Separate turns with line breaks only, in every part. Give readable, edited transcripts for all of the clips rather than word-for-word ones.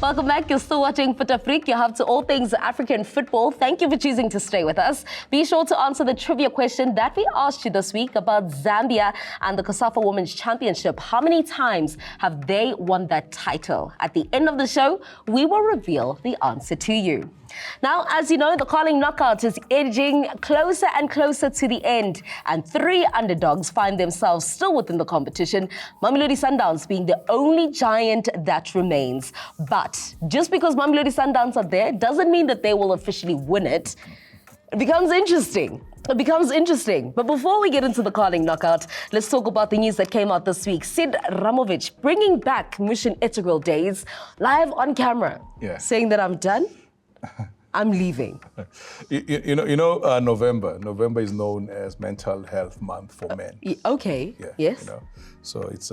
Welcome back. You're still watching Foot Afrique. You have to all things African football. Thank you for choosing to stay with us. Be sure to answer the trivia question that we asked you this week about Zambia and the COSAFA Women's Championship. How many times have they won that title? At the end of the show, we will reveal the answer to you. Now, as you know, the Carling Knockout is edging closer and closer to the end, and 3 underdogs find themselves still within the competition, Mamelodi Sundowns being the only giant that remains. But just because Mamelodi Sundowns are there doesn't mean that they will officially win it. It becomes interesting. But before we get into the Carling Knockout, let's talk about the news that came out this week. Sid Ramovic bringing back Mission Integral Days live on camera, saying that I'm done. I'm leaving.
November is known as Mental Health Month for men.
Okay. Yes.
So it's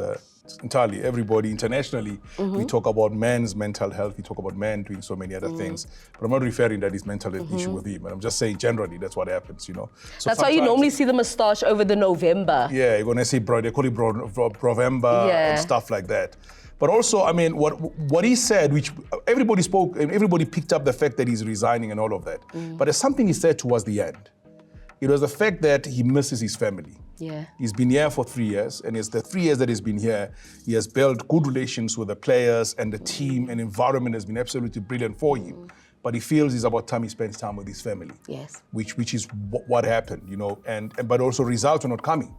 entirely everybody internationally. We talk about men's mental health. We talk about men doing so many other things. But I'm not referring that it's mental health issue with him. And I'm just saying generally that's what happens. So
that's why you normally see the moustache over the November.
Yeah, you're gonna see they call it Provember and stuff like that. But also, I mean, what he said, which everybody spoke, and everybody picked up the fact that he's resigning and all of that. But there's something he said towards the end. It was the fact that he misses his family.
Yeah.
He's been here for 3 years, and it's the 3 years that he's been here, he has built good relations with the players and the team, and environment has been absolutely brilliant for him. But he feels it's about time he spends time with his family.
Yes.
Which is what happened, but also results are not coming.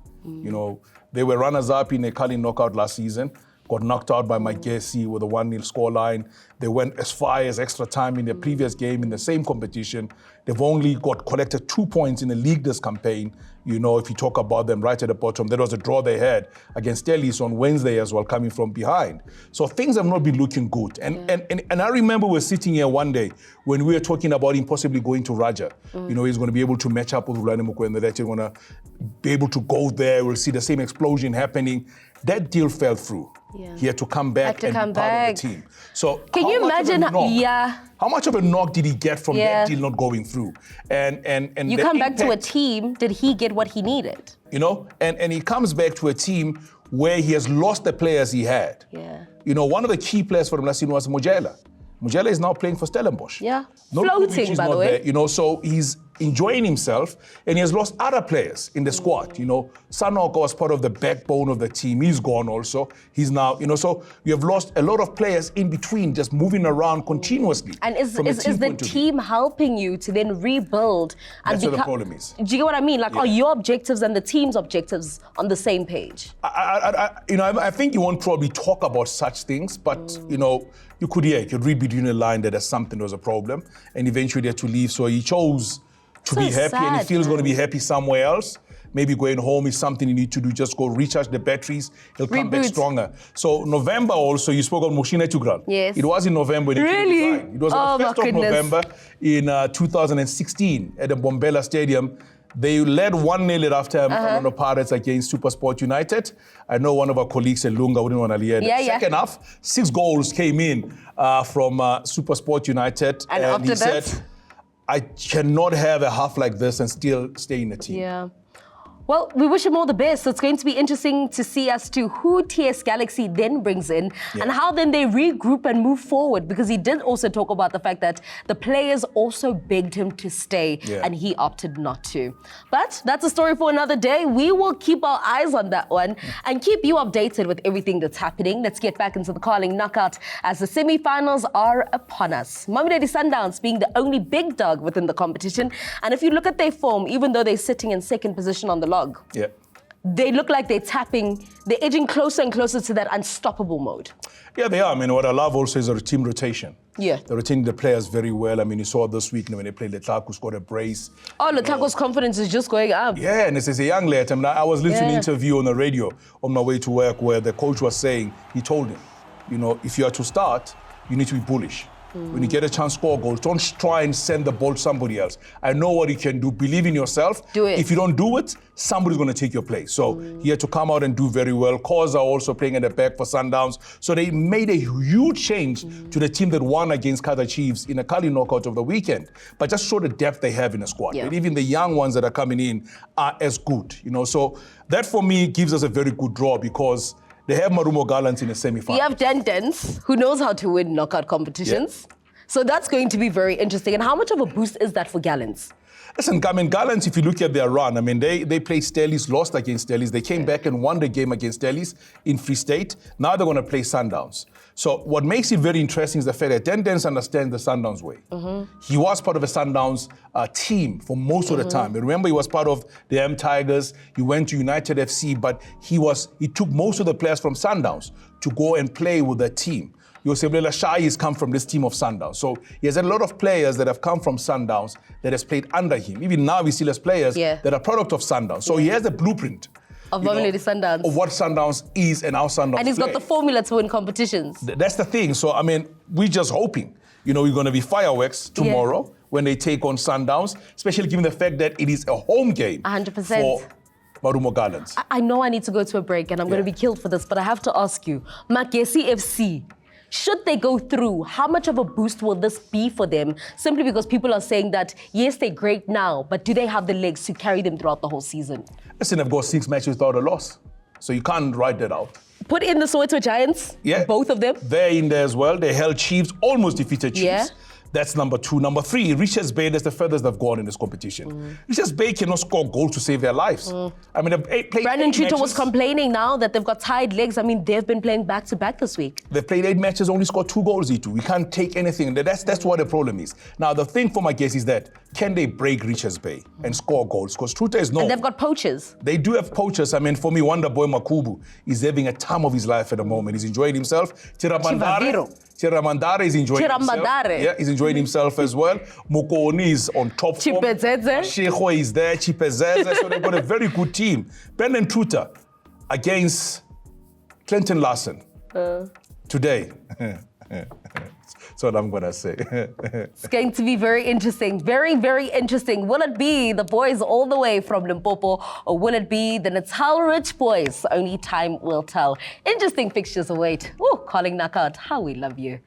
They were runners-up in a Carling Knockout last season. Got knocked out by Mike Gessie with a 1-0 scoreline. They went as far as extra time in their previous game in the same competition. They've only collected 2 points in the league this campaign. If you talk about them right at the bottom, that was a draw they had against Ellis on Wednesday as well, coming from behind. So things have not been looking good. And I remember we were sitting here one day when we were talking about him possibly going to Raja. He's going to be able to match up with Rulani Mukwende, that he's going to be able to go there. We'll see the same explosion happening. That deal fell through. Yeah. He had to come back and be part of the team. So
can you imagine?
How much of a knock did he get from that deal not going through? And
you come back to a team. Did he get what he needed?
And he comes back to a team where he has lost the players he had.
Yeah.
One of the key players for him last season was Mojela. Mojela is now playing for Stellenbosch.
Yeah. Floating, by the way.
There, so he's enjoying himself, and he has lost other players in the squad. Sanoka was part of the backbone of the team. He's gone also. He's now, so you have lost a lot of players in between, just moving around continuously.
And is the team helping you to then rebuild?
That's what the problem is.
Do you get what I mean? Like, are your objectives and the team's objectives on the same page?
I think you won't probably talk about such things, but you could read between the line that there's something that was a problem, and eventually they had to leave. So he chose to be happy, and he feels going to be happy somewhere else. Maybe going home is something you need to do. Just go recharge the batteries. He'll come back stronger. So November also, you spoke of Moshina Tugral.
Yes.
It was in November.
Really?
It was on the 1st of November in 2016 at the Bombela Stadium. They led 1-0 after the Pirates against SuperSport United. I know one of our colleagues at Lunga wouldn't want to hear that. Second half, 6 goals came in from SuperSport United.
And after
he said, I cannot have a half like this and still stay in the team.
Yeah. Well, we wish him all the best. So it's going to be interesting to see as to who TS Galaxy then brings in and how then they regroup and move forward, because he did also talk about the fact that the players also begged him to stay and he opted not to. But that's a story for another day. We will keep our eyes on that one and keep you updated with everything that's happening. Let's get back into the Carling Knockout as the semi-finals are upon us. Mamelodi Sundowns being the only big dog within the competition. And if you look at their form, even though they're sitting in second position on the log, they look like they're edging closer and closer to that unstoppable mode.
Yeah, they are. I mean, what I love also is a team rotation.
Yeah.
They're retaining the players very well. I mean, you saw this week when they played Letlaku, scored a brace.
Oh, Letlaku's confidence is just going up.
Yeah, and this is a young lad. I mean, I was listening to an interview on the radio on my way to work where the coach was saying, he told him, if you are to start, you need to be bullish. When you get a chance to score goals, don't try and send the ball to somebody else. I know what you can do. Believe in yourself.
Do it.
If you don't do it, somebody's going to take your place. So he had to come out and do very well. Koza also playing at the back for Sundowns. So they made a huge change to the team that won against Kaizer Chiefs in a Carling knockout of the weekend. But just show the depth they have in the squad. And even the young ones that are coming in are as good. So that for me gives us a very good draw, because They have Marumo Gallants in the semi-final.
You have Dentons, who knows how to win knockout competitions.
Yeah.
So that's going to be very interesting. And how much of a boost is that for Gallants?
Listen, I mean, Gallants, if you look at their run, I mean, they played Stellies, lost against Stellies. They came back and won the game against Stellies in Free State. Now they're going to play Sundowns. So what makes it very interesting is the fact that Dendens understands the Sundowns way. He was part of a Sundowns team for most of the time. Remember, he was part of the M Tigers. He went to United FC, but he took most of the players from Sundowns to go and play with the team. Yoseblela Shai has come from this team of Sundowns. So he has a lot of players that have come from Sundowns that has played under him. Even now, we still has players that are product of Sundowns. So he has the blueprint
of Sundowns.
Of what Sundowns is and how Sundowns
And he's got the formula to win competitions.
That's the thing. So, I mean, we're just hoping. We're going to be fireworks tomorrow when they take on Sundowns, especially given the fact that it is a home game
100%.
for Marumo Gallants.
I know I need to go to a break and I'm going to be killed for this, but I have to ask you, Magesi FC, should they go through, how much of a boost will this be for them? Simply because people are saying that, yes, they're great now, but do they have the legs to carry them throughout the whole season?
Listen, they've got 6 matches without a loss. So you can't write that out.
Put in the Soweto Giants, both of them.
They're in there as well. They held Chiefs, almost defeated Chiefs.
Yeah.
That's number 2. Number 3, Richards Bay, that's the furthest they've gone in this competition. Richards Bay cannot score goals to save their lives. I mean, they've played
Brandon
8
Tutor
matches.
was complaining now that they've got tied legs. I mean, they've been playing back-to-back this week.
They've played 8 matches, only scored 2 goals, E2. We can't take anything. That's what the problem is. Now, the thing for my guess is that, can they break Richards Bay and score goals? Because Tutor is known.
And they've got poachers.
They do have poachers. I mean, for me, Wonder Boy Makubu is having a time of his life at the moment. He's enjoying himself. Chiramandare is enjoying himself. Yeah, he's enjoying himself as well. Mokoni is on top form.
Chipezeze.
Shekho is there. Chipezeze. So they've got a very good team. Brandon Tutor against Clinton Larson today. That's what I'm going to say.
It's going to be very interesting. Very, very interesting. Will it be the boys all the way from Limpopo, or will it be the Natal Rich boys? Only time will tell. Interesting fixtures await. Woo, calling knockout. How we love you.